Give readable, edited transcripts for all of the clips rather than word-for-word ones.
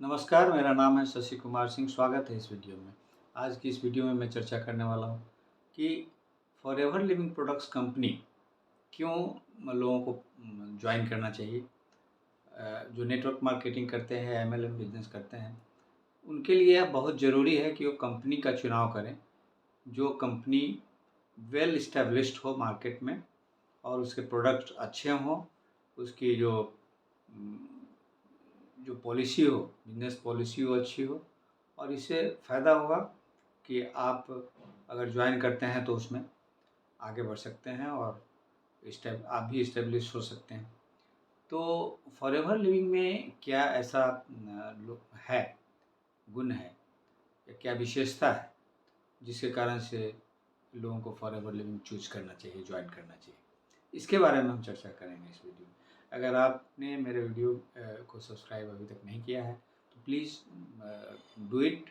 नमस्कार, मेरा नाम है शशि कुमार सिंह। स्वागत है इस वीडियो में। आज की इस वीडियो में मैं चर्चा करने वाला हूँ कि फॉरएवर लिविंग प्रोडक्ट्स कंपनी क्यों लोगों को जॉइन करना चाहिए। जो नेटवर्क मार्केटिंग करते हैं, एमएलएम बिजनेस करते हैं, उनके लिए यह बहुत ज़रूरी है कि वो कंपनी का चुनाव करें जो कंपनी वेल इस्टेब्लिश्ड हो मार्केट में और उसके प्रोडक्ट अच्छे हों, उसकी जो पॉलिसी हो, बिजनेस पॉलिसी वो अच्छी हो। और इससे फ़ायदा होगा कि आप अगर ज्वाइन करते हैं तो उसमें आगे बढ़ सकते हैं और आप भी इस्टेब्लिश हो सकते हैं। तो फॉरएवर लिविंग में क्या ऐसा है, गुण है या क्या विशेषता है जिसके कारण से लोगों को फॉरएवर लिविंग चूज करना चाहिए, ज्वाइन करना चाहिए, इसके बारे में हम चर्चा करेंगे इस वीडियो में। अगर आपने मेरे वीडियो को सब्सक्राइब अभी तक नहीं किया है तो please do it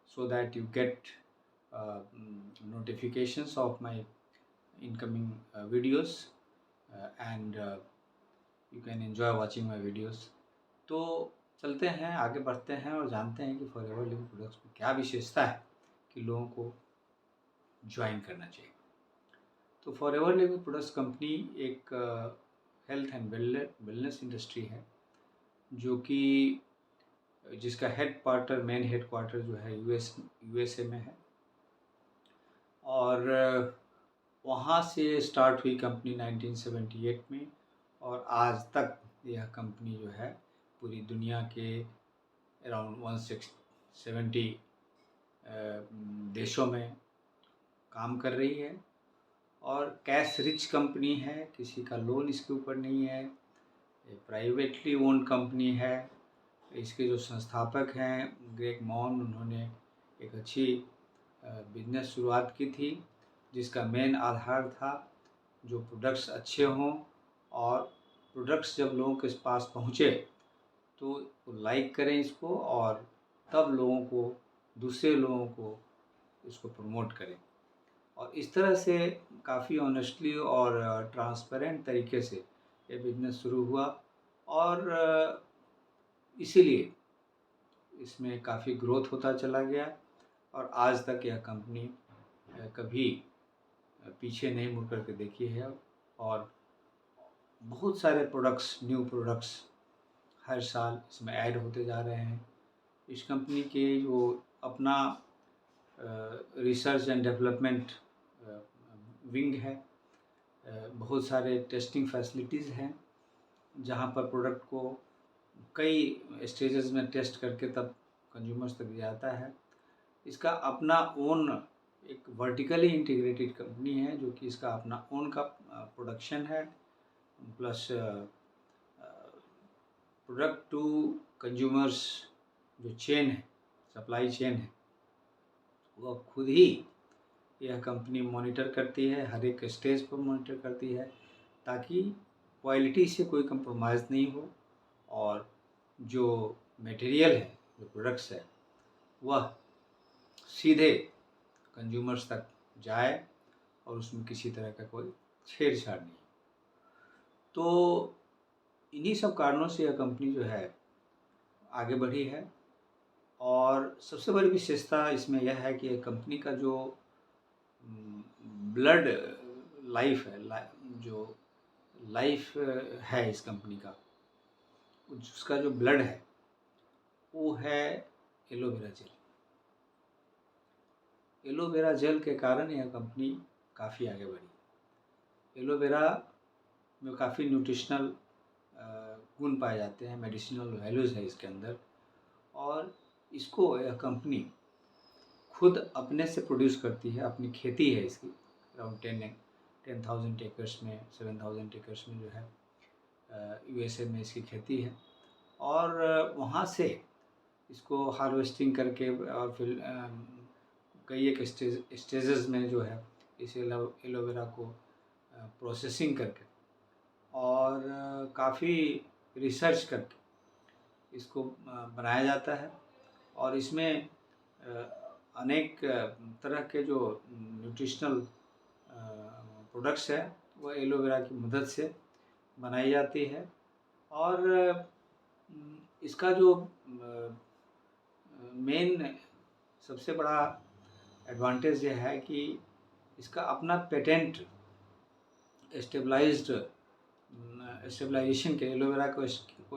so that you get notifications of my incoming videos and you can enjoy watching my videos। तो चलते हैं, आगे बढ़ते हैं और जानते हैं कि फॉरएवर लिविंग प्रोडक्ट्स में क्या विशेषता है कि लोगों को ज्वाइन करना चाहिए। तो फॉरएवर लिविंग प्रोडक्ट्स कंपनी एक हेल्थ एंड वेलनेस इंडस्ट्री है जो कि जिसका मेन हेड क्वार्टर जो है यूएसए में है और वहाँ से स्टार्ट हुई कंपनी 1978 में और आज तक यह कंपनी जो है पूरी दुनिया के अराउंड 170 देशों में काम कर रही है और कैश रिच कंपनी है, किसी का लोन इसके ऊपर नहीं है, प्राइवेटली ओन्ड कंपनी है। इसके जो संस्थापक हैं ग्रेग मॉन, उन्होंने एक अच्छी बिजनेस शुरुआत की थी जिसका मेन आधार था जो प्रोडक्ट्स अच्छे हों और प्रोडक्ट्स जब लोगों के पास पहुँचे तो लाइक करें इसको और तब दूसरे लोगों को इसको प्रमोट करें। और इस तरह से काफ़ी ऑनेस्टली और ट्रांसपेरेंट तरीके से ये बिज़नेस शुरू हुआ और इसीलिए इसमें काफ़ी ग्रोथ होता चला गया और आज तक यह कंपनी कभी पीछे नहीं मुड़ कर के देखी है और बहुत सारे न्यू प्रोडक्ट्स हर साल इसमें ऐड होते जा रहे हैं। इस कंपनी के जो अपना रिसर्च एंड डेवलपमेंट विंग है, बहुत सारे टेस्टिंग फैसिलिटीज़ हैं जहाँ पर प्रोडक्ट को कई स्टेजेस में टेस्ट करके तब कंज्यूमर्स तक जाता है। इसका अपना ओन एक वर्टिकली इंटीग्रेटेड कंपनी है जो कि इसका अपना ओन का प्रोडक्शन है प्लस प्रोडक्ट टू कंज्यूमर्स जो चेन है, सप्लाई चेन है, वह खुद ही यह कंपनी मॉनिटर करती है, हर एक स्टेज पर मॉनिटर करती है ताकि क्वालिटी से कोई कंप्रोमाइज़ नहीं हो और जो मटेरियल है, जो प्रोडक्ट्स है, वह सीधे कंज्यूमर्स तक जाए और उसमें किसी तरह का कोई छेड़छाड़ नहीं। तो इन्हीं सब कारणों से यह कंपनी जो है आगे बढ़ी है और सबसे बड़ी विशेषता इसमें यह है कि यह कंपनी का जो ब्लड लाइफ है, जो लाइफ है इस कंपनी का, उसका जो ब्लड है वो है एलोवेरा जेल। एलोवेरा जेल के कारण यह कंपनी काफ़ी आगे बढ़ी। एलोवेरा में काफ़ी न्यूट्रिशनल गुण पाए जाते हैं, मेडिसिनल वैल्यूज़ है इसके अंदर और इसको यह कंपनी खुद अपने से प्रोड्यूस करती है, अपनी खेती है इसकी अराउंड 10,000 एकर्स में, 7,000 एकर्स में जो है यूएसए में इसकी खेती है और वहाँ से इसको हार्वेस्टिंग करके और फिर कई एक स्टेजेस में जो है इस एलोवेरा को प्रोसेसिंग करके और काफ़ी रिसर्च करके इसको बनाया जाता है और इसमें अनेक तरह के जो न्यूट्रिशनल प्रोडक्ट्स हैं वो एलोवेरा की मदद से बनाई जाती है और इसका जो मेन सबसे बड़ा एडवांटेज ये है कि इसका अपना पेटेंट स्टेबलाइजेशन के एलोवेरा को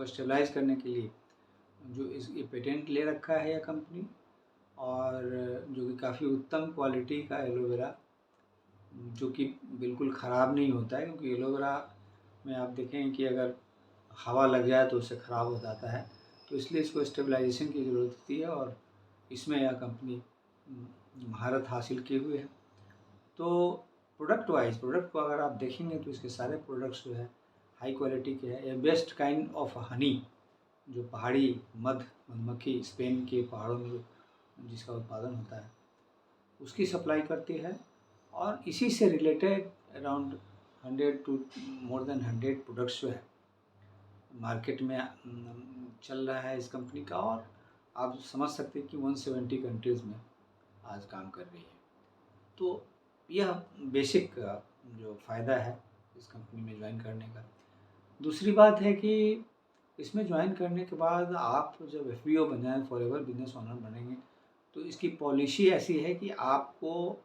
स्टेबलाइज करने के लिए जो ये पेटेंट ले रखा है यह कंपनी, और जो कि काफ़ी उत्तम क्वालिटी का एलोवेरा, जो कि बिल्कुल ख़राब नहीं होता है, क्योंकि एलोवेरा में आप देखें कि अगर हवा लग जाए तो उससे ख़राब हो जाता है, तो इसलिए इसको स्टेबलाइजेशन की ज़रूरत होती है, और इसमें यह कंपनी महारत हासिल किए हुए है। तो प्रोडक्ट को अगर आप देखेंगे तो इसके सारे प्रोडक्ट्स जो है हाई क्वालिटी के हैं। ये बेस्ट काइंड ऑफ हनी, जो पहाड़ी मधुमक्खी स्पेन के पहाड़ों में जिसका उत्पादन होता है, उसकी सप्लाई करती है, और इसी से related around 100 to more than 100 products जो है मार्केट में चल रहा है इस कंपनी का, और आप समझ सकते हैं कि 170 कंट्रीज़ में आज काम कर रही है। तो यह बेसिक जो फ़ायदा है इस कंपनी में ज्वाइन करने का। दूसरी बात है कि इसमें ज्वाइन करने के बाद आप जब FBO बन जाएँ, फॉरएवर बिजनेस ओनर बनेंगे, तो इसकी पॉलिसी ऐसी है कि आपको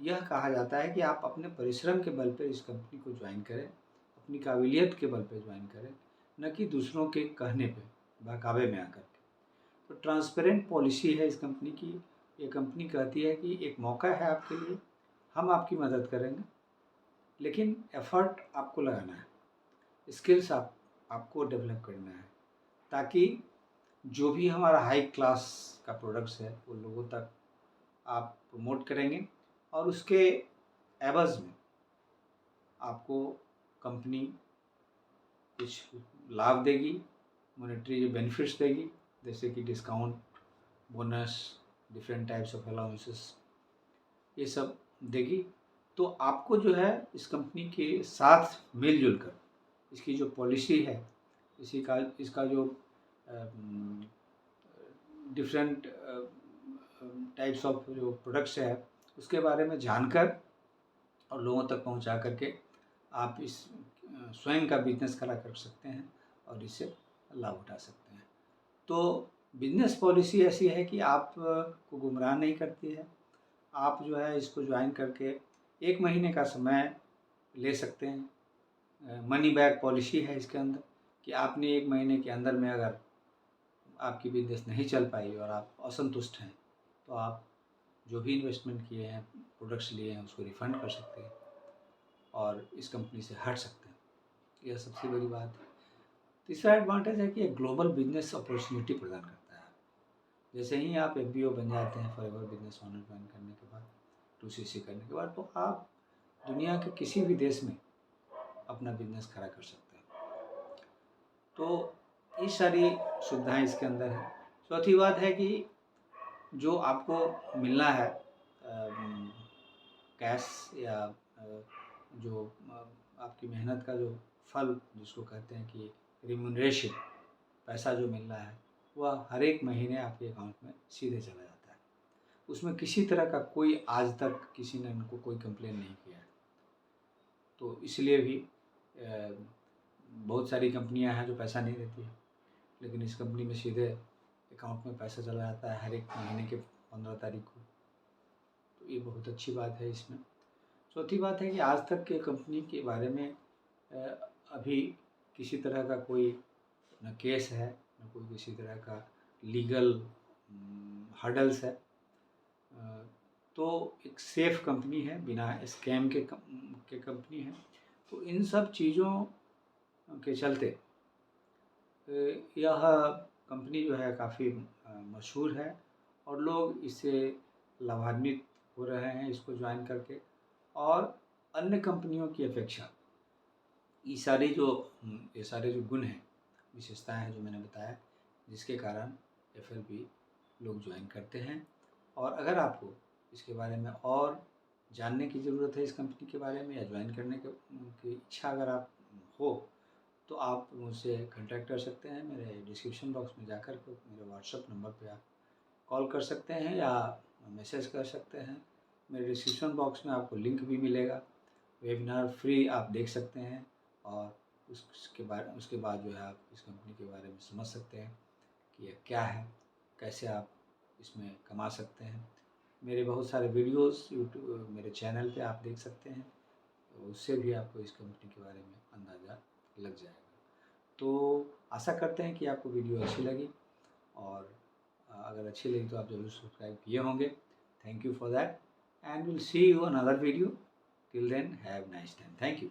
यह कहा जाता है कि आप अपने परिश्रम के बल पे इस कंपनी को ज्वाइन करें, अपनी काबिलियत के बल पे ज्वाइन करें, न कि दूसरों के कहने पे, बहकावे में आकर के। तो ट्रांसपेरेंट पॉलिसी है इस कंपनी की। ये कंपनी कहती है कि एक मौका है आपके लिए, हम आपकी मदद करेंगे, लेकिन एफ़र्ट आपको लगाना है, स्किल्स आपको डेवलप करना है, ताकि जो भी हमारा हाई क्लास का प्रोडक्ट्स है वो लोगों तक आप प्रमोट करेंगे, और उसके एवज़ में आपको कंपनी कुछ लाभ देगी, मॉनेटरी बेनिफिट्स देगी, जैसे कि discount, bonus, different types of allowances, ये सब देगी। तो आपको जो है इस कंपनी के साथ मिलजुल कर इसकी जो पॉलिसी है, इसका जो डिफरेंट टाइप्स ऑफ जो प्रोडक्ट्स है उसके बारे में जानकर और लोगों तक पहुंचा करके आप इस स्वयं का बिजनेस खड़ा कर सकते हैं और इससे लाभ उठा सकते हैं। तो बिजनेस पॉलिसी ऐसी है कि आप को गुमराह नहीं करती है। आप जो है इसको ज्वाइन करके 1 महीने का समय ले सकते हैं। मनी बैक पॉलिसी है इसके अंदर, कि आपने 1 महीने के अंदर में अगर आपकी बिजनेस नहीं चल पाई और आप असंतुष्ट हैं, तो आप जो भी इन्वेस्टमेंट किए हैं, प्रोडक्ट्स लिए हैं, उसको रिफ़ंड कर सकते हैं और इस कंपनी से हट सकते हैं। यह सबसे बड़ी बात है। तीसरा एडवांटेज है कि ये ग्लोबल बिजनेस अपॉर्चुनिटी प्रदान करता है। जैसे ही आप FBO बन जाते हैं, फॉरएवर बिजनेस ओनर ज्वाइन करने के बाद, 2CC करने के बाद, तो आप दुनिया के किसी भी देश में अपना बिजनेस खड़ा कर सकते हैं। तो ये सारी सुविधाएं इसके अंदर है। चौथी बात है कि जो आपको मिलना है कैश या जो आपकी मेहनत का जो फल जिसको कहते हैं कि रिम्यूनरेशन, पैसा जो मिल रहा है, वह हर एक महीने आपके अकाउंट में सीधे चला जाता है। उसमें किसी तरह का कोई आज तक किसी ने उनको कोई कंप्लेन नहीं किया है। तो इसलिए भी बहुत सारी कंपनियां हैं जो पैसा नहीं देती है, लेकिन इस कंपनी में सीधे अकाउंट में पैसा चला जाता है हर एक महीने के 15 तारीख को। तो ये बहुत अच्छी बात है इसमें। चौथी बात है कि आज तक के कंपनी के बारे में अभी किसी तरह का कोई न केस है, न कोई किसी तरह का लीगल हर्डल्स है। तो एक सेफ कंपनी है, बिना स्कैम के कंपनी है। तो इन सब चीज़ों के चलते यह कंपनी जो है काफ़ी मशहूर है, और लोग इससे लाभान्वित हो रहे हैं इसको ज्वाइन करके। और अन्य कंपनियों की अपेक्षा ये सारे जो गुण हैं, विशेषताएं हैं जो मैंने बताया, जिसके कारण FLB लोग ज्वाइन करते हैं। और अगर आपको इसके बारे में और जानने की ज़रूरत है, इस कंपनी के बारे में, या ज्वाइन करने की इच्छा अगर आप हो, तो आप मुझसे कांटेक्ट कर सकते हैं। मेरे डिस्क्रिप्शन बॉक्स में जाकर के मेरे व्हाट्सएप नंबर पे आप कॉल कर सकते हैं या मैसेज कर सकते हैं। मेरे डिस्क्रिप्शन बॉक्स में आपको लिंक भी मिलेगा, वेबिनार फ्री आप देख सकते हैं, और उसके बाद जो है आप इस कंपनी के बारे में समझ सकते हैं कि यह क्या है कैसे आप इसमें कमा सकते हैं। मेरे बहुत सारे वीडियोस यूट्यूब मेरे चैनल पे आप देख सकते हैं, तो उससे भी आपको इस कंपनी के बारे में अंदाज़ा लग जाएगा। तो आशा करते हैं कि आपको वीडियो अच्छी लगी, और अगर अच्छी लगी तो आप ज़रूर सब्सक्राइब किए होंगे। Thank you for that, and will see you another video. Till then have nice time. Thank you.